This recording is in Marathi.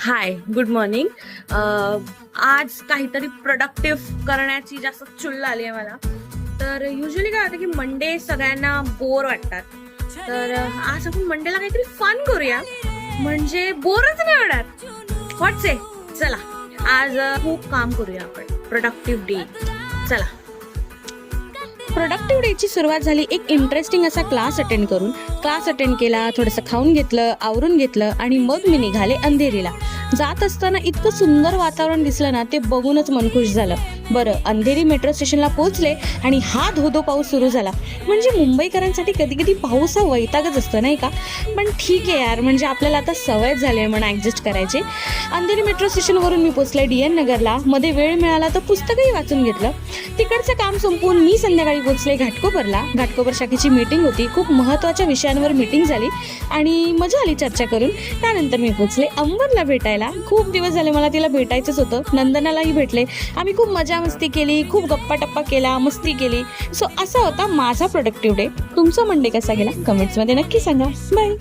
हाय, गुड मॉर्निंग. आज काहीतरी प्रोडक्टिव्ह करण्याची जास्त चुल आली आहे मला. तर युजली काय होतं की मंडे सगळ्यांना बोर वाटतात. तर आज आपण मंडेला काहीतरी फन करूया, म्हणजे बोरच नाही होणार. व्हॉट्स ए, चला आज खूप काम करूया आपण. Productive day. चला. प्रोडक्टिव्ह डेची सुरुवात झाली एक इंटरेस्टिंग असा क्लास अटेंड करून. क्लास अटेंड केला, थोडंसं खाऊन घेतलं, आवरून घेतलं आणि मग मी निघाले अंधेरीला. जात असताना इतकं सुंदर वातावरण दिसलं ना, ते बघूनच मन खुश झालं. बरं, अंधेरी मेट्रो स्टेशनला पोहोचले आणि हा धोधो पाऊस सुरू झाला. म्हणजे मुंबईकरांसाठी कधी कधी पाऊस हा वैतागच असतो नाही का. पण ठीक आहे यार, म्हणजे आपल्याला आता सवय झाली आहे म्हणा ॲडजस्ट करायची. अंधेरी मेट्रो स्टेशनवरून मी पोहोचले DN नगरला. मध्ये वेळ मिळाला तर पुस्तकही वाचून घेतलं. तिकडचं काम संपवून मी संध्याकाळी पोहोचले घाटकोपरला. घाटकोपर शाखेची मीटिंग होती. खूप महत्त्वाच्या विषयांवर मीटिंग झाली आणि मजा आली चर्चा करून. त्यानंतर मी पोहोचले अंबरला भेटायला. खूप दिवस झाले मला तिला भेटायचंच होतं. नंदनालाही भेटले. आम्ही खूप मजा मस्ती केली, खूप गप्पा टप्पा केला, मस्ती केली. सो असा होता माझा प्रोडक्टिव्ह डे. तुमचा मंडे कसा गेला कमेंट्समध्ये नक्की सांगा. बाय.